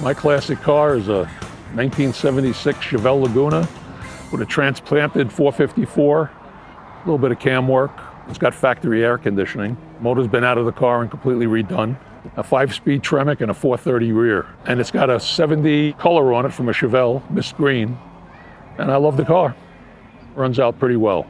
My classic car is a 1976 Chevelle Laguna with a transplanted 454, a little bit of cam work. It's got factory air conditioning. Motor's been out of the car and completely redone. A 5-speed Tremec and a 430 rear. And it's got a 70 color on it from a Chevelle, mist green. And I love the car. Runs out pretty well.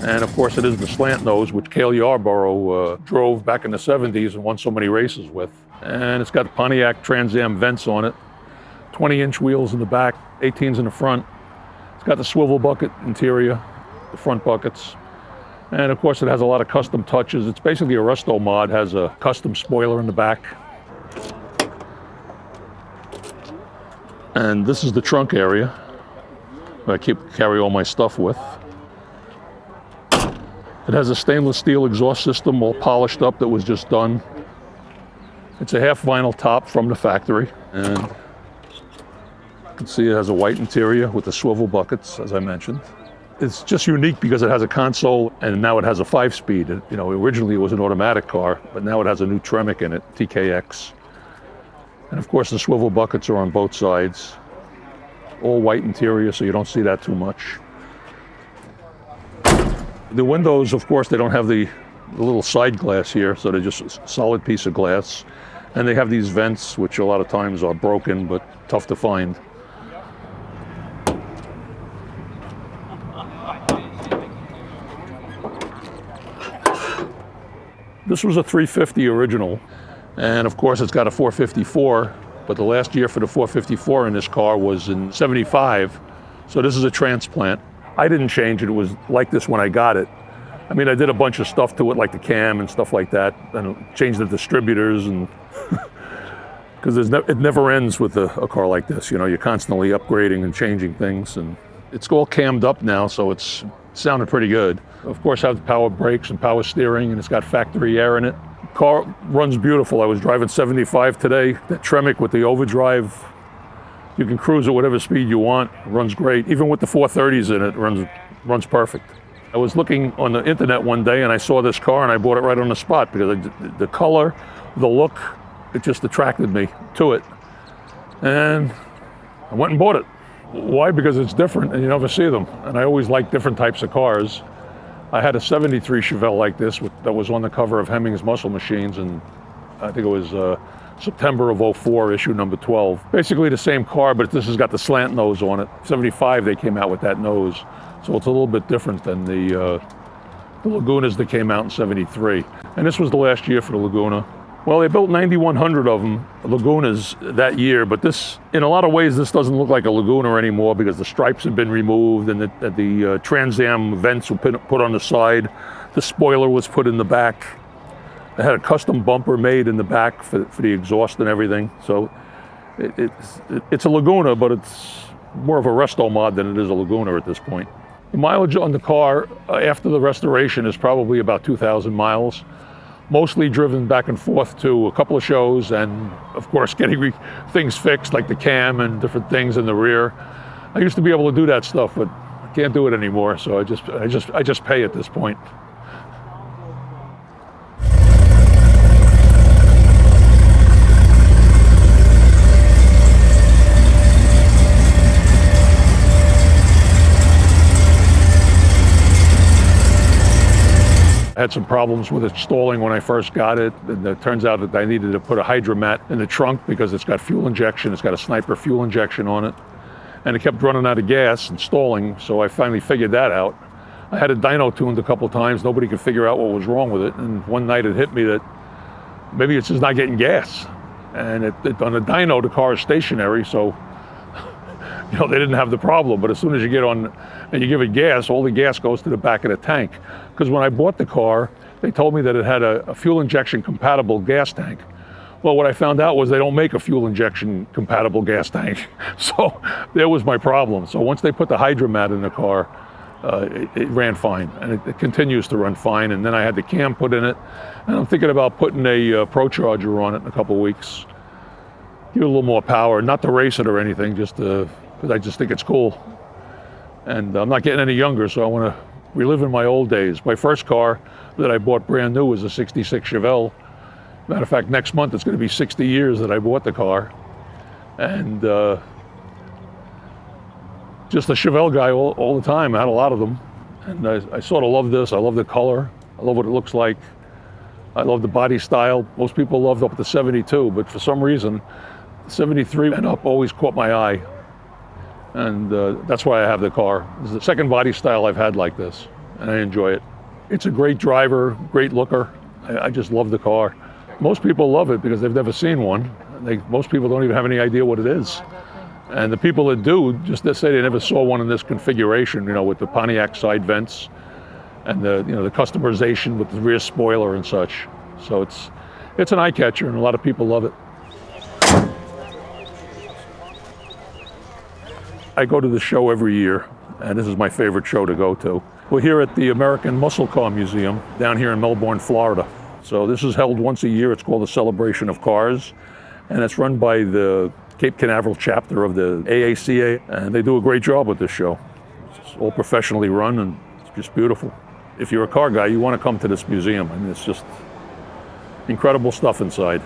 And of course it is the slant nose, which Cale Yarborough drove back in the 70s and won so many races with. And it's got Pontiac Trans Am vents on it, 20-inch wheels in the back, 18s in the front. It's got the swivel bucket interior, the front buckets. And of course it has a lot of custom touches. It's basically a RestoMod, has a custom spoiler in the back. And this is the trunk area I carry all my stuff with. It has a stainless steel exhaust system all polished up that was just done. It's a half vinyl top from the factory. And you can see it has a white interior with the swivel buckets, as I mentioned. It's just unique because it has a console and now it has a 5-speed. You know, originally it was an automatic car, but now it has a new Tremec in it, TKX. And of course the swivel buckets are on both sides. All white interior, so you don't see that too much. The windows, of course, they don't have the little side glass here, so they're just a solid piece of glass. And they have these vents, which a lot of times are broken, but tough to find. This was a 350 original, and of course it's got a 454, but the last year for the 454 in this car was in 75, so this is a transplant. I didn't change it. It was like this when I got it. I mean, I did a bunch of stuff to it, like the cam and stuff like that, and changed the distributors, and because it never ends with a car like this. You know, you're constantly upgrading and changing things, and it's all cammed up now, so it's sounded pretty good. Of course, I have power brakes and power steering, and it's got factory air in it. Car runs beautiful. I was driving 75 today. That Tremec with the overdrive. You can cruise at whatever speed you want. It runs great. Even with the 430s in it, runs perfect. I was looking on the internet one day and I saw this car and I bought it right on the spot because the color, the look, it just attracted me to it. And I went and bought it. Why? Because it's different and you never see them. And I always like different types of cars. I had a 73 Chevelle like this that was on the cover of Hemmings Muscle Machines, and I think it was September of 04, issue number 12. Basically the same car, but this has got the slant nose on it. 75, they came out with that nose. So it's a little bit different than the Lagunas that came out in 73. And this was the last year for the Laguna. Well, they built 9,100 of them, Lagunas, that year, but this, in a lot of ways, this doesn't look like a Laguna anymore because the stripes have been removed and the Trans Am vents were put on the side. The spoiler was put in the back. They had a custom bumper made in the back for the exhaust and everything. So it's a Laguna, but it's more of a RestoMod than it is a Laguna at this point. The mileage on the car after the restoration is probably about 2,000 miles. Mostly driven back and forth to a couple of shows and, of course, getting things fixed like the cam and different things in the rear. I used to be able to do that stuff, but I can't do it anymore, so I just pay at this point. I had some problems with it stalling when I first got it, and it turns out that I needed to put a hydromat in the trunk because it's got fuel injection. It's got a sniper fuel injection on it, and it kept running out of gas and stalling, so I finally figured that out. I had it dyno tuned a couple times. Nobody could figure out what was wrong with it, and one night it hit me that maybe it's just not getting gas. And on the dyno, the car is stationary, so you know, they didn't have the problem. But as soon as you get on and you give it gas, all the gas goes to the back of the tank. Because when I bought the car, they told me that it had a fuel injection compatible gas tank. Well, what I found out was they don't make a fuel injection compatible gas tank. So there was my problem. So once they put the hydromat in the car, it ran fine, and it continues to run fine. And then I had the cam put in it, and I'm thinking about putting a Pro Charger on it in a couple of weeks. Give it a little more power, not to race it or anything, just to because I just think it's cool. And I'm not getting any younger, so I want to relive in my old days. My first car that I bought brand new was a '66 Chevelle. Matter of fact, next month it's going to be 60 years that I bought the car. And just a Chevelle guy all the time. I had a lot of them. And I sort of love this. I love the color. I love what it looks like. I love the body style. Most people loved up to 72, but for some reason, 73 and up always caught my eye. And that's why I have the car. It's the second body style I've had like this, and I enjoy it. It's a great driver, great looker. I just love the car. Most people love it because they've never seen one. Most people don't even have any idea what it is. And the people that do, just say they never saw one in this configuration, with the Pontiac side vents and the customization with the rear spoiler and such. So it's an eye catcher, and a lot of people love it. I go to the show every year, and this is my favorite show to go to. We're here at the American Muscle Car Museum down here in Melbourne, Florida. So this is held once a year. It's called the Celebration of Cars, and it's run by the Cape Canaveral chapter of the AACA, and they do a great job with this show. It's all professionally run, and it's just beautiful. If you're a car guy, you want to come to this museum. I mean, it's just incredible stuff inside.